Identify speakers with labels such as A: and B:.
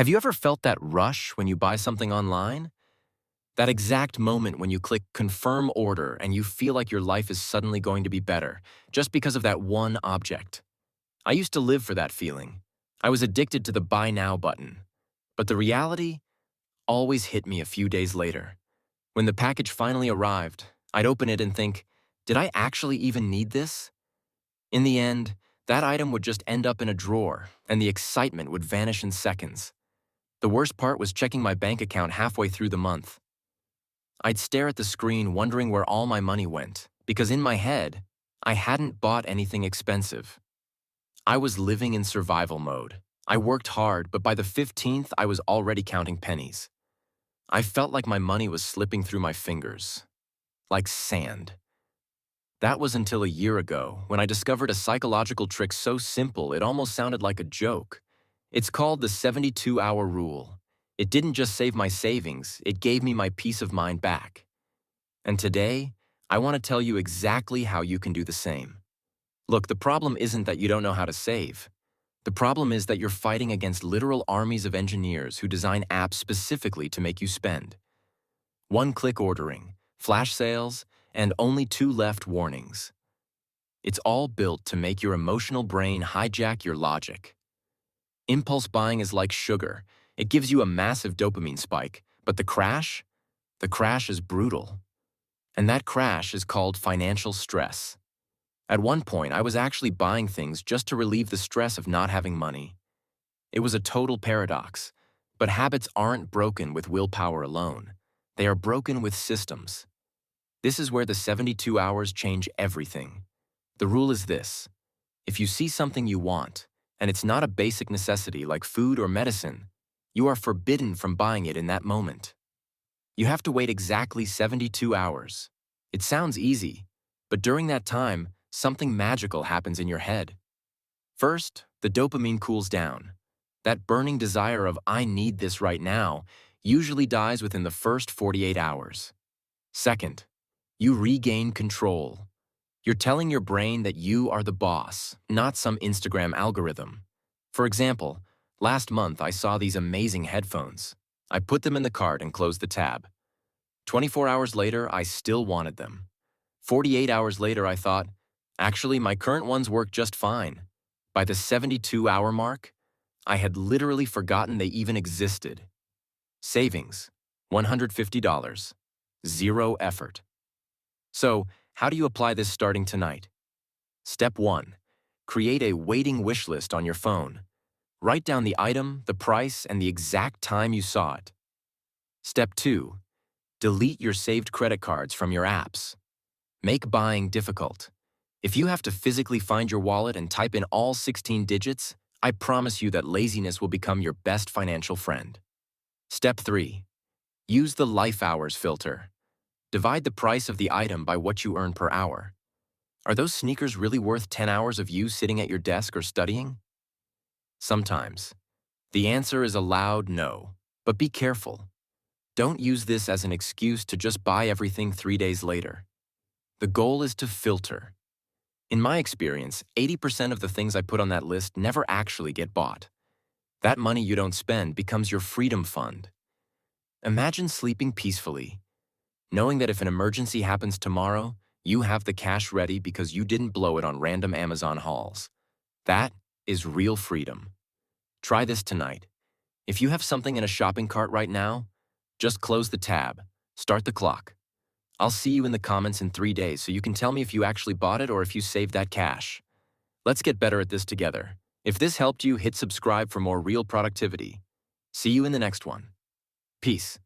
A: Have you ever felt that rush when you buy something online? That exact moment when you click confirm order and you feel like your life is suddenly going to be better, just because of that one object. I used to live for that feeling. I was addicted to the buy now button. But the reality always hit me a few days later. When the package finally arrived, I'd open it and think, did I actually even need this? In the end, that item would just end up in a drawer, and the excitement would vanish in seconds. The worst part was checking my bank account halfway through the month. I'd stare at the screen wondering where all my money went, because in my head, I hadn't bought anything expensive. I was living in survival mode. I worked hard, but by the 15th, I was already counting pennies. I felt like my money was slipping through my fingers, like sand. That was until a year ago, when I discovered a psychological trick so simple it almost sounded like a joke. It's called the 72-hour rule. It didn't just save my savings, it gave me my peace of mind back. And today, I want to tell you exactly how you can do the same. Look, the problem isn't that you don't know how to save. The problem is that you're fighting against literal armies of engineers who design apps specifically to make you spend. One-click ordering, flash sales, and only two left warnings. It's all built to make your emotional brain hijack your logic. Impulse buying is like sugar. It gives you a massive dopamine spike, but the crash is brutal. And that crash is called financial stress. At one point, I was actually buying things just to relieve the stress of not having money. It was a total paradox, but habits aren't broken with willpower alone. They are broken with systems. This is where the 72 hours change everything. The rule is this: if you see something you want, and it's not a basic necessity like food or medicine, you are forbidden from buying it in that moment. You have to wait exactly 72 hours. It sounds easy, but during that time, something magical happens in your head. First, the dopamine cools down. That burning desire of "I need this right now" usually dies within the first 48 hours. Second, you regain control. You're telling your brain that you are the boss, not some Instagram algorithm. For example, last month I saw these amazing headphones. I put them in the cart and closed the tab. 24 hours later, I still wanted them. 48 hours later, I thought, actually, my current ones work just fine. By the 72-hour mark, I had literally forgotten they even existed. Savings, $150. Zero effort. So, how do you apply this starting tonight? Step 1. Create a waiting wish list on your phone. Write down the item, the price, and the exact time you saw it. Step 2. Delete your saved credit cards from your apps. Make buying difficult. If you have to physically find your wallet and type in all 16 digits, I promise you that laziness will become your best financial friend. Step 3. Use the life hours filter. Divide the price of the item by what you earn per hour. Are those sneakers really worth 10 hours of you sitting at your desk or studying? Sometimes. The answer is a loud no, but be careful. Don't use this as an excuse to just buy everything 3 days later. The goal is to filter. In my experience, 80% of the things I put on that list never actually get bought. That money you don't spend becomes your freedom fund. Imagine sleeping peacefully, knowing that if an emergency happens tomorrow, you have the cash ready because you didn't blow it on random Amazon hauls. That is real freedom. Try this tonight. If you have something in a shopping cart right now, just close the tab, start the clock. I'll see you in the comments in 3 days so you can tell me if you actually bought it or if you saved that cash. Let's get better at this together. If this helped you, hit subscribe for more real productivity. See you in the next one. Peace.